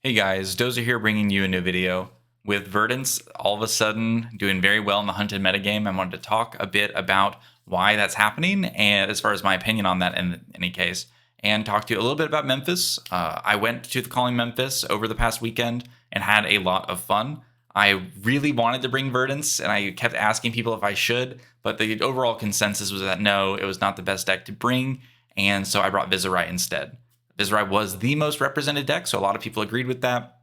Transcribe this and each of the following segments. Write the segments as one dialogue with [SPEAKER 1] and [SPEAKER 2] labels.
[SPEAKER 1] Hey guys, Dozer here bringing you a new video. With Verdance all of a sudden doing very well in the hunted metagame, I wanted to talk a bit about why that's happening, and as far as my opinion on that in any case, and talk to you a little bit about Memphis. I went to the Calling Memphis over the past weekend and had a lot of fun. I really wanted to bring Verdance, and I kept asking people if I should, but the overall consensus was that no, it was not the best deck to bring, and so I brought Viserai instead. Viserai was the most represented deck, so a lot of people agreed with that.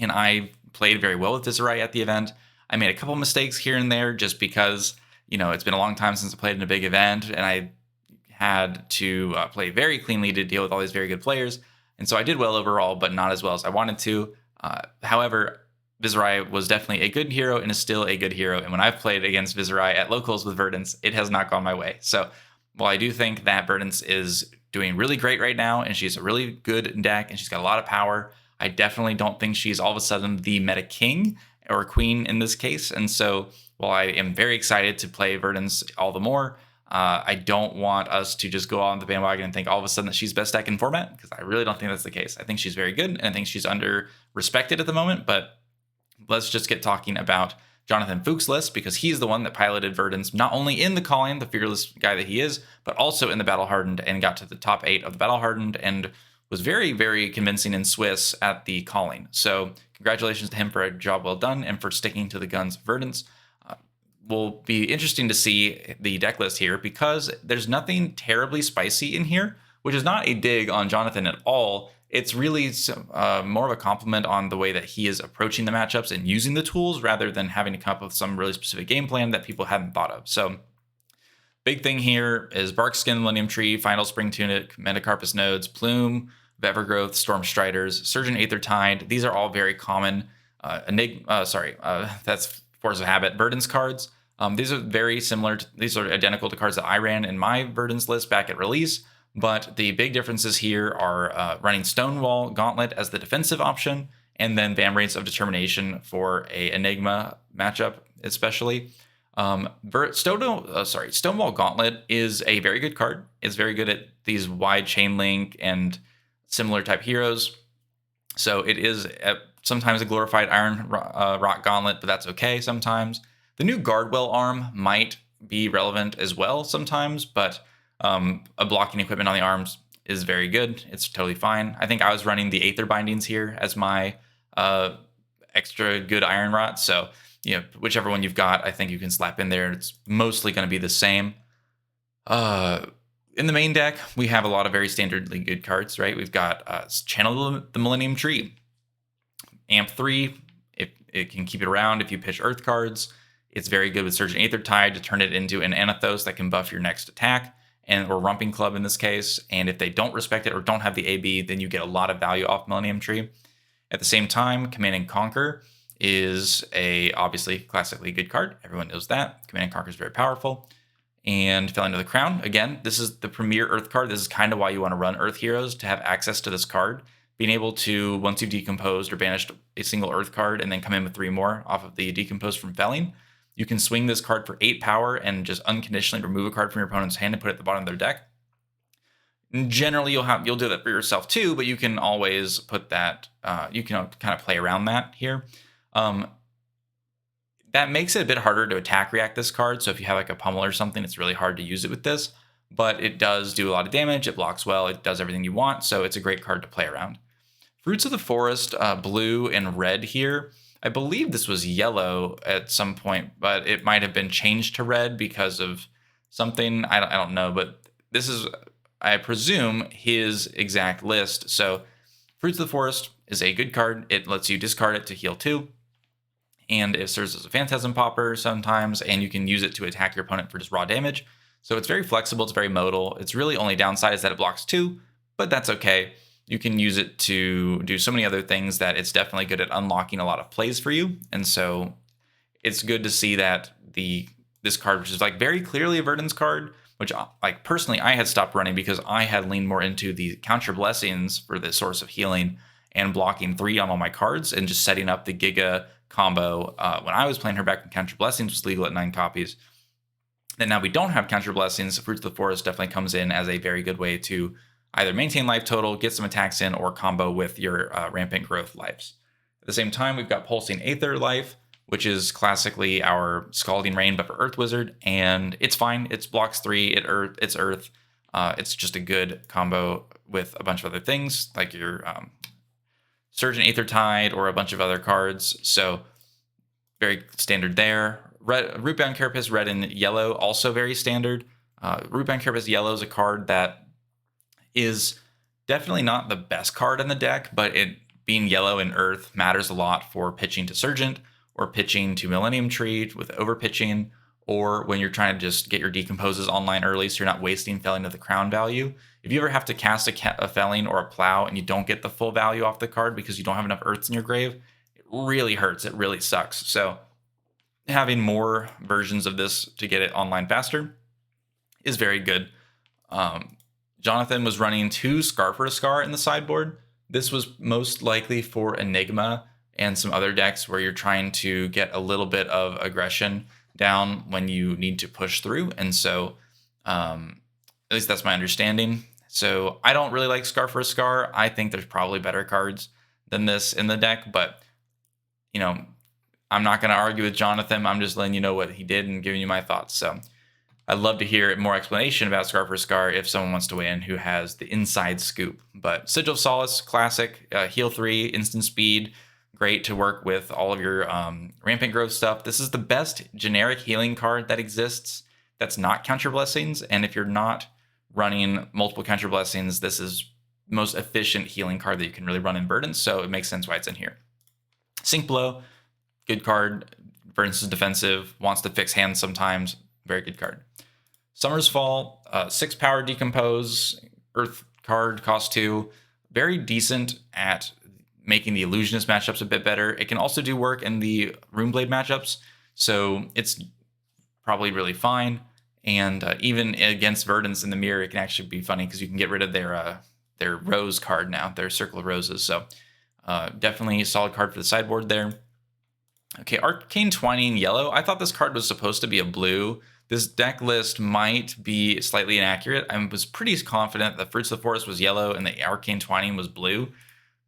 [SPEAKER 1] And I played very well with Viserai at the event. I made a couple mistakes here and there just because, it's been a long time since I played in a big event, and I had to play very cleanly to deal with all these very good players. And so I did well overall, but not as well as I wanted to. However, Viserai was definitely a good hero and is still a good hero. And when I've played against Viserai at locals with Verdance, it has not gone my way. So while I do think that Verdance is doing really great right now, and she's a really good deck, and she's got a lot of power, I definitely don't think she's all of a sudden the meta king or queen in this case. And so while I am very excited to play Verdance all the more, I don't want us to just go on the bandwagon and think all of a sudden that she's best deck in format, because I really don't think that's the case. I think she's very good, and I think she's under respected at the moment, but let's just get talking about Jonathan Fuchs' list, because he's the one that piloted Verdance not only in the Calling, the fearless guy that he is, but also in the Battle Hardened, and got to the top 8 of the Battle Hardened and was very, very convincing in Swiss at the Calling. So congratulations to him for a job well done and for sticking to the guns of Verdance. Will be interesting to see the deck list here, because there's nothing terribly spicy in here, which is not a dig on Jonathan at all. It's really more of a compliment on the way that he is approaching the matchups and using the tools, rather than having to come up with some really specific game plan that people hadn't thought of. So big thing here is Barkskin, Millennium Tree, Final Spring Tunic, Metacarpus Nodes, Plume, Evergrowth, Storm Striders, Surgeon Aethertide. These are all very common that's Force of Habit Verdance cards. These are very similar. These are identical to cards that I ran in my Verdance list back at release. But the big differences here are running Stonewall Gauntlet as the defensive option, and then Vambrace of Determination for a Enigma matchup, especially. Stonewall Gauntlet is a very good card. It's very good at these wide chain link and similar type heroes. So it is sometimes a glorified Iron Rock Gauntlet, but that's okay sometimes. The new Guardwell arm might be relevant as well sometimes, but a blocking equipment on the arms is very good. It's totally fine. I think I was running the Aether Bindings here as my extra good Iron Rot. So, whichever one you've got, I think you can slap in there. It's mostly going to be the same. In the main deck, we have a lot of very standardly good cards, right? We've got Channel the Millennium Tree. Amp 3, if it can keep it around if you pitch Earth cards. It's very good with Surgeon Aethertide to turn it into an Anathos that can buff your next attack, or Rumping Club in this case. And if they don't respect it or don't have the AB, then you get a lot of value off Millennium Tree. At the same time, Command and Conquer is a obviously classically good card. Everyone knows that. Command and Conquer is very powerful. And Felling to the Crown, again, this is the premier Earth card. This is kind of why you want to run Earth Heroes, to have access to this card. Being able to, once you've decomposed or banished a single Earth card and then come in with 3 more off of the decomposed from Felling, you can swing this card for 8 power and just unconditionally remove a card from your opponent's hand and put it at the bottom of their deck. Generally, you'll do that for yourself too, but you can always put that. You can kind of play around that here. That makes it a bit harder to attack react this card. So if you have like a pummel or something, it's really hard to use it with this. But it does do a lot of damage. It blocks well. It does everything you want. So it's a great card to play around. Fruits of the Forest, blue and red here. I believe this was yellow at some point, but it might have been changed to red because of something. I don't know, but this is, I presume, his exact list. So Fruits of the Forest is a good card. It lets you discard it to heal 2. And it serves as a Phantasm Popper sometimes, and you can use it to attack your opponent for just raw damage. So it's very flexible. It's very modal. Its really only downside is that it blocks 2, but that's okay. You can use it to do so many other things that it's definitely good at unlocking a lot of plays for you. And so it's good to see that this card, which is like very clearly a Verdance card, which like personally I had stopped running because I had leaned more into the Counter Blessings for the source of healing and blocking 3 on all my cards and just setting up the Giga combo when I was playing her back when Counter Blessings was legal at 9 copies. And now we don't have Counter Blessings. Fruits of the Forest definitely comes in as a very good way to either maintain life total, get some attacks in, or combo with your rampant growth lives. At the same time, we've got Pulsing Aether Life, which is classically our Scalding Rain, but for Earth Wizard, and it's fine. It's blocks 3, it's Earth. It's just a good combo with a bunch of other things, like your Surgeon Aether Tide or a bunch of other cards. So very standard there. Rootbound Carapace, red and yellow, also very standard. Rootbound Carapace yellow is a card that is definitely not the best card in the deck, but it being yellow and earth matters a lot for pitching to Sergeant or pitching to Millennium Tree with overpitching, or when you're trying to just get your decomposes online early so you're not wasting Felling of the Crown value. If you ever have to cast a Felling or a Plow and you don't get the full value off the card because you don't have enough earths in your grave, it really hurts. It really sucks. So having more versions of this to get it online faster is very good. Jonathan was running 2 Scar for a Scar in the sideboard. This was most likely for Enigma and some other decks where you're trying to get a little bit of aggression down when you need to push through. And so, at least that's my understanding. So I don't really like Scar for a Scar. I think there's probably better cards than this in the deck, but I'm not going to argue with Jonathan. I'm just letting you know what he did and giving you my thoughts. So I'd love to hear more explanation about Scar for Scar if someone wants to weigh in who has the inside scoop. But Sigil of Solace, classic, heal 3, instant speed, great to work with all of your rampant growth stuff. This is the best generic healing card that exists that's not Counter Blessings. And if you're not running multiple Counter Blessings, this is the most efficient healing card that you can really run in Verdance. So it makes sense why it's in here. Sink Blow, good card. Verdance is defensive, wants to fix hands sometimes. Very good card. Summer's Fall, 6 power decompose, earth card, cost 2. Very decent at making the illusionist matchups a bit better. It can also do work in the Runeblade matchups, so it's probably really fine. And even against Verdance in the mirror, it can actually be funny because you can get rid of their rose card now, their Circle of Roses. So definitely a solid card for the sideboard there. Okay, Arcane Twining yellow. I thought this card was supposed to be a blue. This deck list might be slightly inaccurate. I was pretty confident that Fruits of the Forest was yellow and the Arcane Twining was blue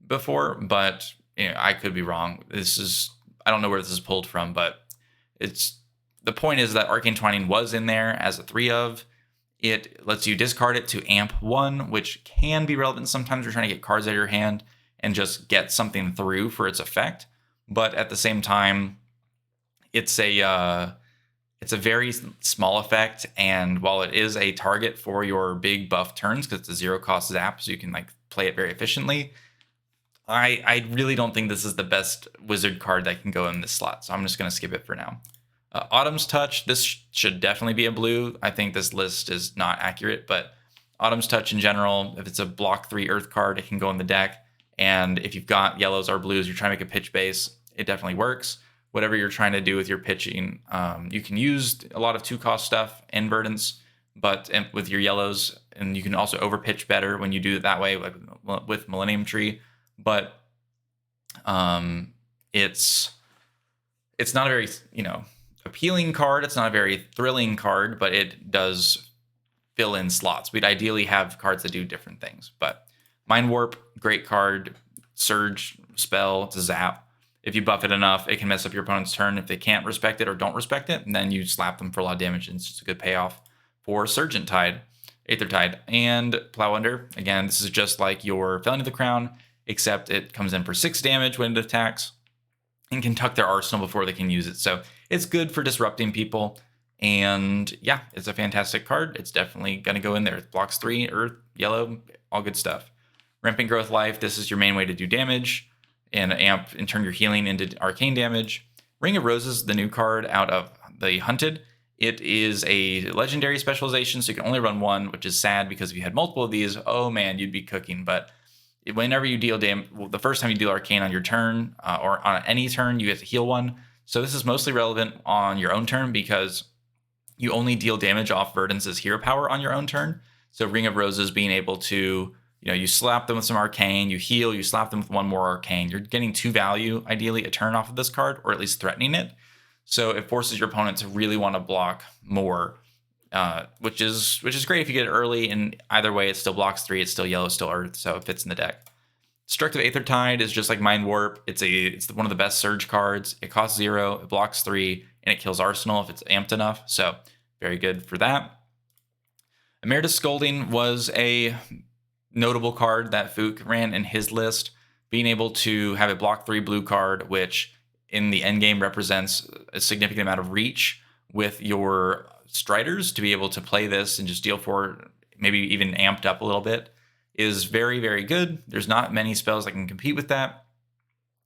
[SPEAKER 1] before, but I could be wrong. I don't know where this is pulled from, but the point is that Arcane Twining was in there as a 3 of. It lets you discard it to amp 1, which can be relevant sometimes you're trying to get cards out of your hand and just get something through for its effect. But at the same time, it's a very small effect, and while it is a target for your big buff turns because it's a 0-cost zap, so you can play it very efficiently, I really don't think this is the best wizard card that can go in this slot, so I'm just going to skip it for now. Autumn's Touch, this should definitely be a blue. I think this list is not accurate, but Autumn's Touch in general, if it's a block 3 earth card, it can go in the deck, and if you've got yellows or blues, you're trying to make a pitch base, it definitely works. Whatever you're trying to do with your pitching, you can use a lot of 2-cost stuff in Verdance, but with your yellows, and you can also overpitch better when you do it that way, like with Millennium Tree. But it's not a very appealing card. It's not a very thrilling card, but it does fill in slots. We'd ideally have cards that do different things. But Mind Warp, great card. Surge spell, it's a zap. If you buff it enough, it can mess up your opponent's turn. If they can't respect it or don't respect it, and then you slap them for a lot of damage, and it's just a good payoff for Sergeant Tide, Aether Tide, and Plow Under. Again, this is just like your Felling of the Crown, except it comes in for 6 damage when it attacks and can tuck their arsenal before they can use it. So it's good for disrupting people, and yeah, it's a fantastic card. It's definitely going to go in there. It blocks 3, earth, yellow, all good stuff. Rampant Growth Life, this is your main way to do damage and amp and turn your healing into arcane damage. Ring of Roses, the new card out of the Hunted. It is a legendary specialization, so you can only run 1, which is sad because if you had multiple of these, oh man, you'd be cooking. But whenever you deal damage, the first time you deal arcane on your turn or on any turn, you get to heal 1. So this is mostly relevant on your own turn because you only deal damage off Verdance's hero power on your own turn. So Ring of Roses being able to you slap them with some arcane, you heal, you slap them with 1 more arcane. You're getting 2 value, ideally, a turn off of this card, or at least threatening it. So it forces your opponent to really want to block more which is great if you get it early. And either way, it still blocks 3. It's still yellow, still earth, so it fits in the deck. Destructive Aether Tide is just like Mind Warp. It's one of the best Surge cards. It costs 0, it blocks 3, and it kills Arsenal if it's amped enough. So very good for that. Emeritus Scolding was a notable card that Fook ran in his list. Being able to have a block 3 blue card, which in the endgame represents a significant amount of reach with your Striders, to be able to play this and just deal 4, maybe even amped up a little bit, is very, very good. There's not many spells that can compete with that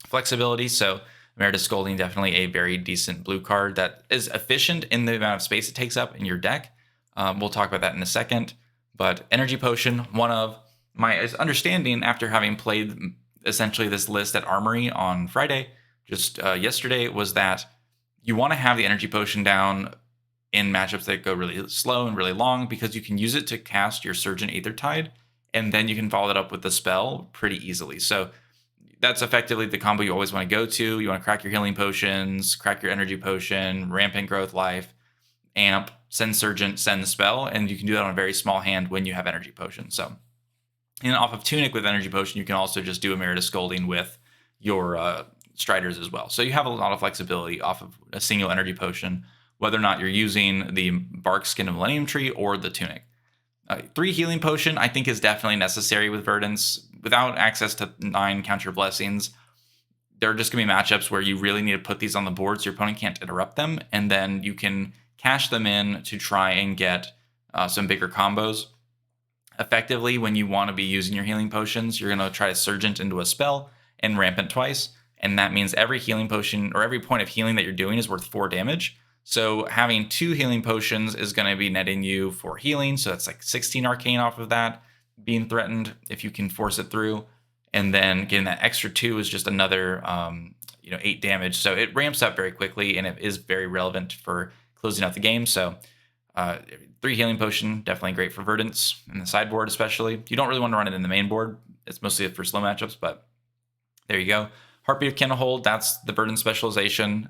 [SPEAKER 1] flexibility. So Emeritus Scolding, definitely a very decent blue card that is efficient in the amount of space it takes up in your deck. We'll talk about that in a second. But Energy Potion, one of my understanding after having played essentially this list at Armory on Friday, just yesterday, was that you want to have the Energy Potion down in matchups that go really slow and really long, because you can use it to cast your Surgent Aether Tide, and then you can follow it up with the spell pretty easily. So that's effectively the combo you always want to go to. You want to crack your healing potions, crack your energy potion, rampant growth life, amp, send Surgent, send the spell, and you can do that on a very small hand when you have energy potion. So, and off of Tunic with energy potion, you can also just do Emeritus Scolding with your Striders as well. So you have a lot of flexibility off of a single energy potion, whether or not you're using the Bark Skin of Millennium Tree or the Tunic. 3 healing potion, I think, is definitely necessary with Verdance. Without access to 9 counter blessings, there are just going to be matchups where you really need to put these on the board so your opponent can't interrupt them, and then you can cash them in to try and get some bigger combos. Effectively, when you want to be using your healing potions, you're going to try to Surgent into a spell and Rampant twice, and that means every healing potion or every point of healing that you're doing is worth 4 damage. So having 2 healing potions is going to be netting you 4 healing, so that's like 16 arcane off of that being threatened if you can force it through, and then getting that extra 2 is just another 8 damage. So it ramps up very quickly, and it is very relevant for closing out the game. So 3 healing potion, definitely great for Verdance in the sideboard, especially. You don't really want to run it in the main board. It's mostly for slow matchups, but there you go. Heartbeat of Candlehold, that's the Verdance specialization.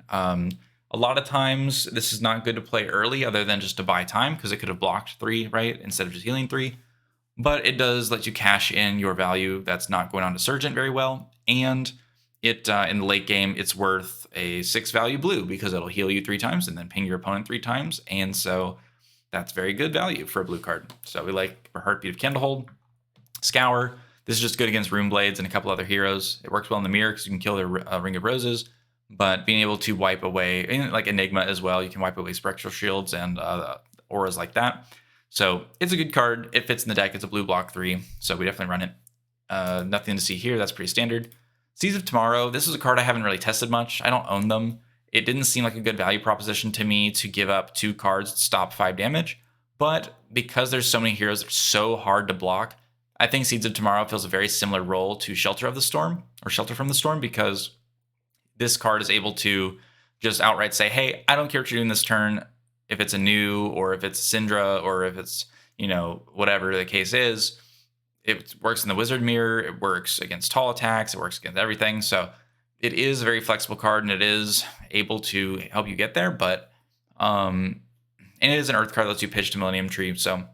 [SPEAKER 1] A lot of times, this is not good to play early other than just to buy time, because it could have blocked 3, right, instead of just healing 3. But it does let you cash in your value that's not going on to Surgent very well. And it in the late game, it's worth a 6 value blue, because it'll heal you 3 times and then ping your opponent 3 times. And so that's very good value for a blue card. So we like Heartbeat of Candlehold. Scour, this is just good against Rune Blades and a couple other heroes. It works well in the mirror because you can kill their Ring of Roses. But being able to wipe away, and like Enigma as well, you can wipe away Spectral Shields and auras like that. So it's a good card. It fits in the deck. It's a blue block 3, so we definitely run it. Nothing to see here. That's pretty standard. Seeds of Tomorrow, this is a card I haven't really tested much. I don't own them. It didn't seem like a good value proposition to me to give up 2 cards to stop 5 damage. But because there's so many heroes that are so hard to block, I think Seeds of Tomorrow fills a very similar role to Shelter of the Storm, or Shelter from the Storm, because this card is able to just outright say, hey, I don't care what you're doing this turn, if it's a new, or if it's Syndra, or if it's, whatever the case is. It works in the Wizard Mirror, it works against tall attacks, it works against everything. So it is a very flexible card, and it is able to help you get there, but and it is an Earth card that lets you pitch to Millennium Tree, so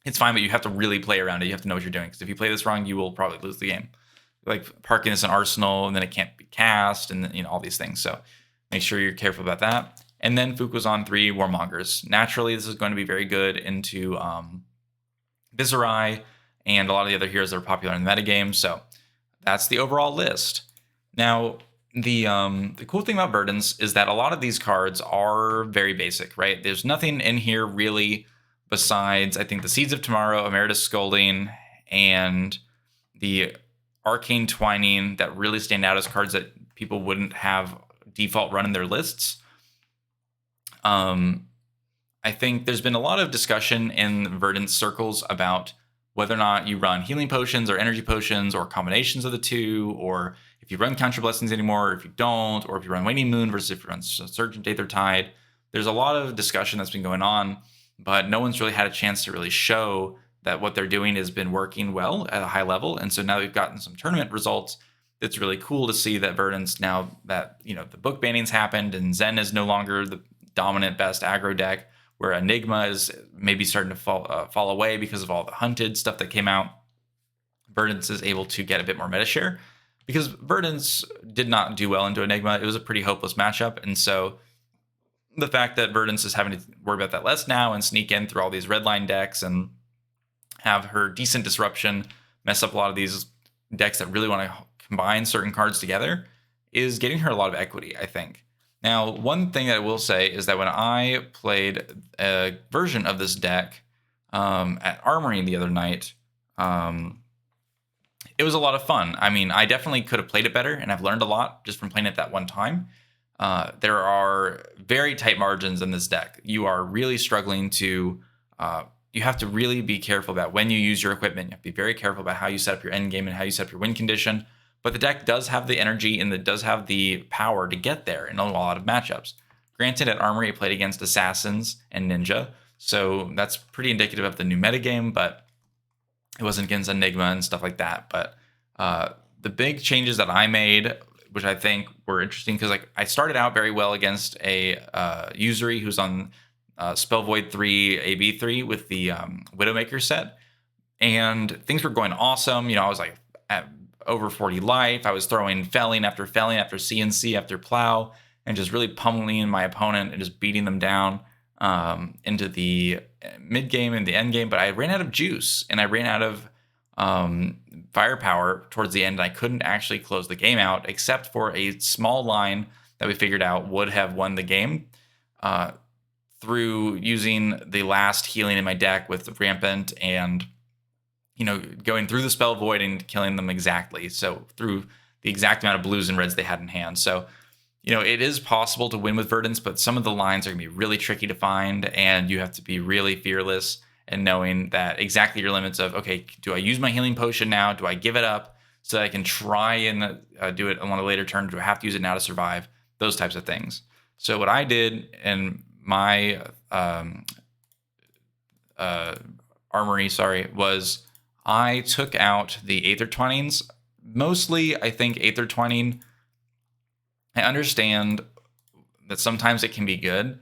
[SPEAKER 1] it's fine, but you have to really play around it. You have to know what you're doing, because if you play this wrong, you will probably lose the game. Like parking this in Arsenal, and then it can't be cast, and all these things. So make sure you're careful about that. And then Fook was on 3 Warmongers. Naturally, this is going to be very good into Viserai and a lot of the other heroes that are popular in the metagame. So that's the overall list. Now, the cool thing about Verdance is that a lot of these cards are very basic, right? There's nothing in here really besides, I think, the Seeds of Tomorrow, Emeritus Scolding, and the Arcane Twining that really stand out as cards that people wouldn't have default run in their lists. I think there's been a lot of discussion in Verdance circles about whether or not you run healing potions or energy potions or combinations of the two, or if you run counter blessings anymore, or if you don't, or if you run Waning Moon versus if you run Surgent Aether Tide. There's a lot of discussion that's been going on, but no one's really had a chance to really show that what they're doing has been working well at a high level. And so now we've gotten some tournament results. It's really cool to see that Verdance, now that the book banning's happened and Zen is no longer the dominant best aggro deck, where Enigma is maybe starting to fall away because of all the hunted stuff that came out. Verdance is able to get a bit more meta share because Verdance did not do well into Enigma. It was a pretty hopeless matchup. And so the fact that Verdance is having to worry about that less now and sneak in through all these redline decks and have her decent disruption mess up a lot of these decks that really want to combine certain cards together is getting her a lot of equity, I think. Now, one thing that I will say is that when I played a version of this deck at Armory the other night, it was a lot of fun. I mean, I definitely could have played it better, and I've learned a lot just from playing it that one time. There are very tight margins in this deck. You are really struggling to... you have to really be careful about when you use your equipment. You have to be very careful about how you set up your end game and how you set up your win condition. But the deck does have the energy and it does have the power to get there in a lot of matchups. Granted, at Armory, it played against Assassins and Ninja, so that's pretty indicative of the new metagame, but it wasn't against Enigma and stuff like that. But the big changes that I made, which I think were interesting, because like I started out very well against a usury who's on Spell Void 3, AB 3 with the Widowmaker set, and things were going awesome. You know, I was like at over 40 life. I was throwing felling after CNC after plow, and just really pummeling my opponent and just beating them down into the mid game and the end game. But I ran out of juice and I ran out of firepower towards the end. I couldn't actually close the game out, except for a small line that we figured out would have won the game through using the last healing in my deck with Rampant and, you know, going through the Spell Void and killing them exactly. So through the exact amount of blues and reds they had in hand. So, you know, it is possible to win with Verdance, but some of the lines are going to be really tricky to find, and you have to be really fearless and knowing that exactly your limits of, okay, do I use my healing potion now? Do I give it up so that I can try and do it on a later turn? Do I have to use it now to survive? Those types of things. So what I did in my Armory, was I took out the Aether Twinings. Mostly, I think Aether Twining, I understand that sometimes it can be good,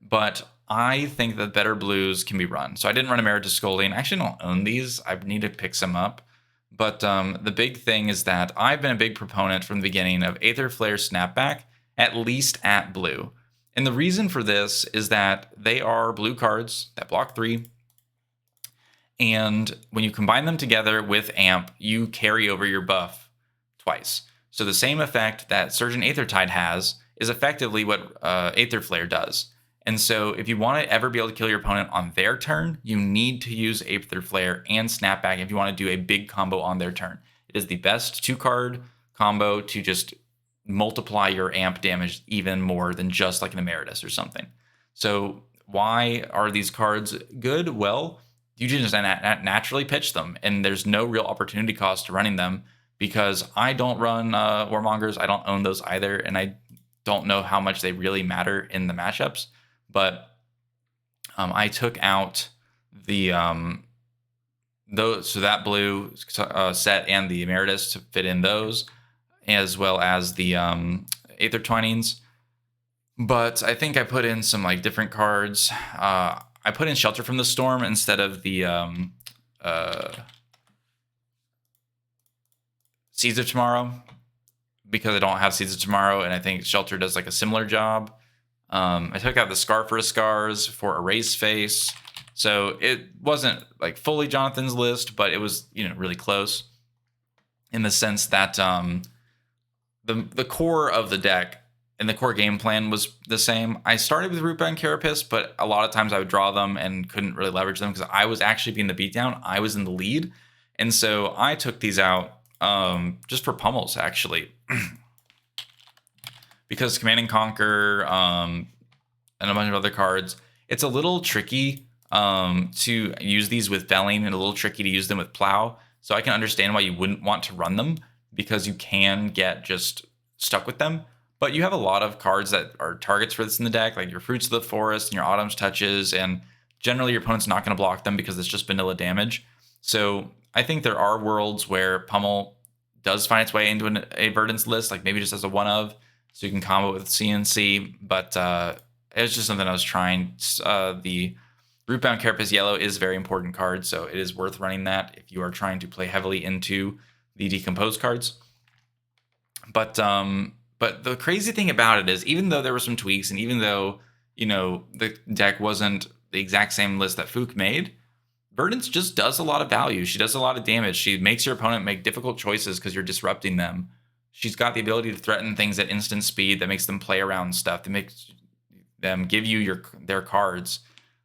[SPEAKER 1] but I think that better blues can be run. So I didn't run Emeritus Scolding. I actually don't own these. I need to pick some up. But the big thing is that I've been a big proponent from the beginning of Aether Flare Snapback, at least at blue. And the reason for this is that they are blue cards that block 3. And when you combine them together with Amp, you carry over your buff twice. So the same effect that Surgeon Aethertide has is effectively what Aether Flare does. And so if you want to ever be able to kill your opponent on their turn, you need to use Aether Flare and Snapback if you want to do a big combo on their turn. It is the best 2-card combo to just multiply your amp damage even more than just like an Emeritus or something. So why are these cards good? Well, you just naturally pitch them, and there's no real opportunity cost to running them because I don't run Warmongers. I don't own those either, and I don't know how much they really matter in the matchups. But I took out the that blue set and the Emeritus to fit in those, as well as the Aether Twinings. But I think I put in some like different cards. I put in Shelter from the Storm instead of the Seeds of Tomorrow, because I don't have Seeds of Tomorrow, and I think Shelter does like a similar job. I took out the Scar for Scars for Erase Face. So it wasn't like fully Jonathan's list, but it was, you know, really close in the sense that the core of the deck and the core game plan was the same. I started with Rootbound Carapace, but a lot of times I would draw them and couldn't really leverage them because I was actually being the beatdown. I was in the lead. And so I took these out just for pummels, actually. Because Command and Conquer and a bunch of other cards, it's a little tricky to use these with Felling and a little tricky to use them with Plow. So I can understand why you wouldn't want to run them, because you can get just stuck with them. But you have a lot of cards that are targets for this in the deck, like your Fruits of the Forest and your Autumn's Touches, and generally your opponent's not going to block them because it's just vanilla damage. So I think there are worlds where Pummel does find its way into a Verdance list, like maybe just as a one of, so you can combo it with CNC. But it was just something I was trying. The Rootbound Carapace Yellow is a very important card, so it is worth running that if you are trying to play heavily into the Decompose cards. But the crazy thing about it is, even though there were some tweaks, and even though the deck wasn't the exact same list that Fook made, Verdance just does a lot of value. She does a lot of damage. She makes your opponent make difficult choices because you're disrupting them. She's got the ability to threaten things at instant speed that makes them play around stuff, that makes them give you their cards.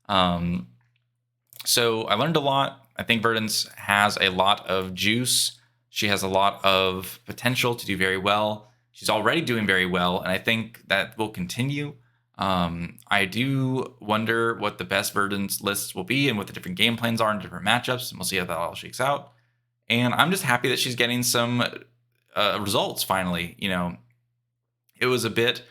[SPEAKER 1] So I learned a lot. I think Verdance has a lot of juice. She has a lot of potential to do very well. She's already doing very well, and I think that will continue. I do wonder what the best Verdance lists will be and what the different game plans are in different matchups, and we'll see how that all shakes out. And I'm just happy that she's getting some results finally. It was a bit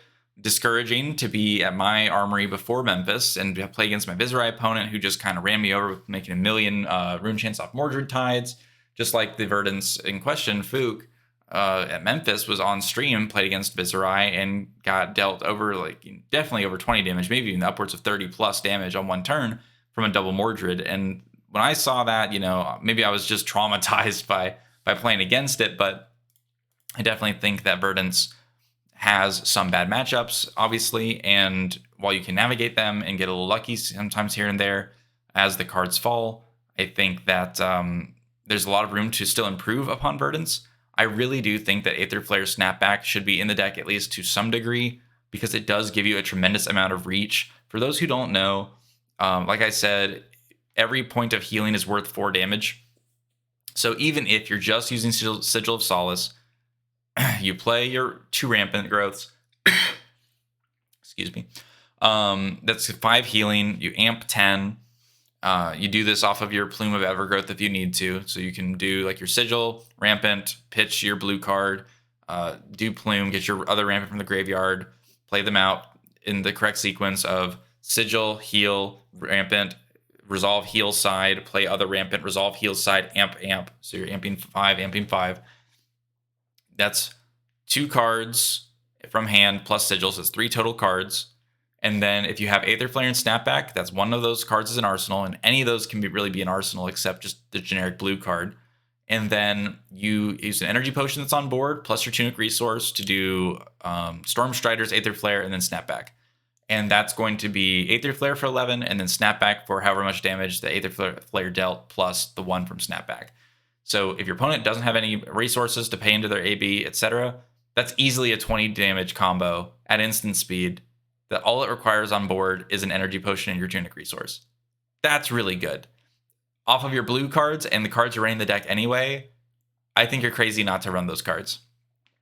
[SPEAKER 1] discouraging to be at my armory before Memphis and play against my Viserai opponent who just kind of ran me over with making a million rune chants off Mordred Tides, just like the Verdance in question. Fook at Memphis was on stream, played against Viserai, and got dealt over definitely over 20 damage, maybe even upwards of 30 plus damage on one turn from a double Mordred. And when I saw that, maybe I was just traumatized by playing against it, but I definitely think that Verdance has some bad matchups, obviously, and while you can navigate them and get a little lucky sometimes here and there as the cards fall, I think that there's a lot of room to still improve upon Verdance. I really do think that Aether Flare Snapback should be in the deck at least to some degree, because it does give you a tremendous amount of reach. For those who don't know, like I said, every point of healing is worth 4 damage. So even if you're just using Sigil of Solace, you play your 2 Rampant Growths. Excuse me. That's 5 healing. You amp 10. You do this off of your Plume of Evergrowth if you need to. So you can do your Sigil, Rampant, pitch your blue card, do Plume, get your other Rampant from the graveyard, play them out in the correct sequence of Sigil, heal, Rampant, resolve, heal side, play other Rampant, resolve, heal side, amp. So you're amping 5. That's 2 cards from hand plus Sigil, so it's 3 total cards. And then if you have Aether Flare and Snapback, that's one of those cards is an arsenal, and any of those can really be an arsenal except just the generic blue card. And then you use an energy potion that's on board plus your Tunic resource to do Storm Striders, Aether Flare, and then Snapback. And that's going to be Aether Flare for 11, and then Snapback for however much damage the Aether Flare dealt plus the 1 from Snapback. So if your opponent doesn't have any resources to pay into their AB, etc., that's easily a 20 damage combo at instant speed that all it requires on board is an energy potion and your Tunic resource. That's really good. Off of your blue cards and the cards you're running the deck anyway, I think you're crazy not to run those cards.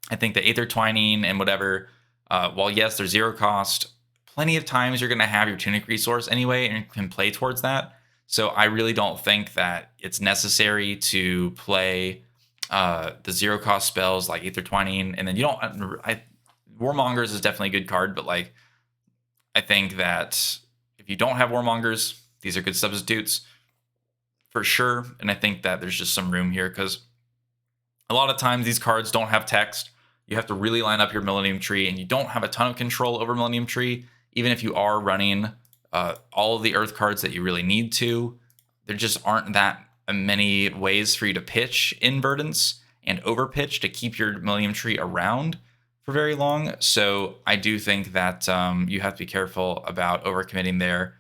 [SPEAKER 1] I think the Aether Twining and whatever, while yes, they're 0 cost, plenty of times you're going to have your Tunic resource anyway and you can play towards that. So I really don't think that it's necessary to play the 0 cost spells like Aether Twining. And then you don't... Warmongers is definitely a good card, but I think that if you don't have Warmongers, these are good substitutes for sure. And I think that there's just some room here because a lot of times these cards don't have text. You have to really line up your Millennium Tree, and you don't have a ton of control over Millennium Tree, even if you are running all of the Earth cards that you really need to. There just aren't that many ways for you to pitch in Verdance and overpitch to keep your Millennium Tree around for very long. So I do think that you have to be careful about overcommitting there.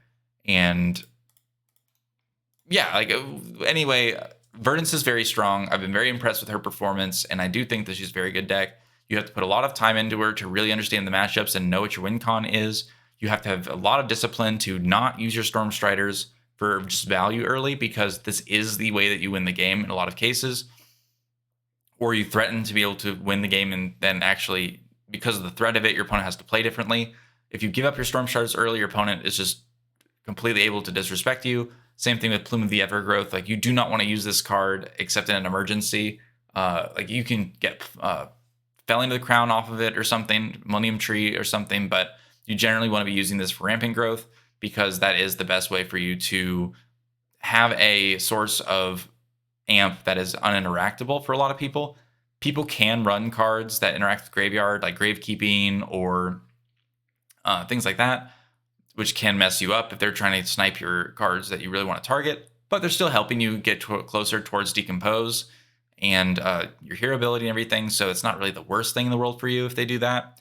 [SPEAKER 1] And yeah, anyway, Verdance is very strong. I've been very impressed with her performance, and I do think that she's a very good deck. You have to put a lot of time into her to really understand the matchups and know what your win con is. You have to have a lot of discipline to not use your Storm Striders for just value early, because this is the way that you win the game in a lot of cases. Or you threaten to be able to win the game, and then actually, because of the threat of it, your opponent has to play differently. If you give up your Storm Striders early, your opponent is just completely able to disrespect you. Same thing with Plume of the Evergrowth. You do not want to use this card except in an emergency. You can get Felling to the Crown off of it or something, Millennium Tree or something, but you generally want to be using this for Rampant Growth, because that is the best way for you to have a source of amp that is uninteractable for a lot of people. People can run cards that interact with Graveyard, like Gravekeeping or things like that. which can mess you up if they're trying to snipe your cards that you really want to target. But they're still helping you get closer towards decompose and your hero ability and everything. So it's not really the worst thing in the world for you if they do that.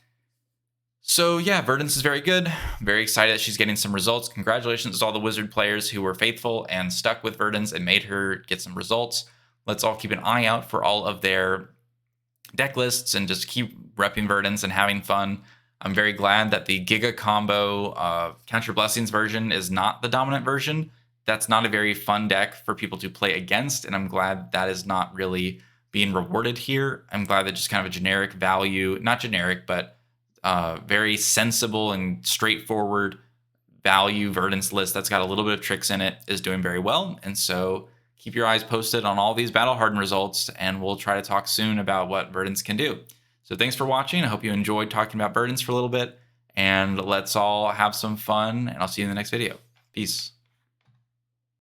[SPEAKER 1] So yeah, Verdance is very good. I'm very excited that she's getting some results. Congratulations to all the Wizard players who were faithful and stuck with Verdance and made her get some results. Let's all keep an eye out for all of their deck lists and just keep repping Verdance and having fun. I'm very glad that the Giga Combo Count Your Blessings version is not the dominant version. That's not a very fun deck for people to play against, and I'm glad that is not really being rewarded here. I'm glad that just kind of a generic value, not generic, but very sensible and straightforward value Verdance list that's got a little bit of tricks in it is doing very well. And so keep your eyes posted on all these battle hardened results, and we'll try to talk soon about what Verdance can do. So thanks for watching. I hope you enjoyed talking about Verdance for a little bit, and let's all have some fun, and I'll see you in the next video. Peace.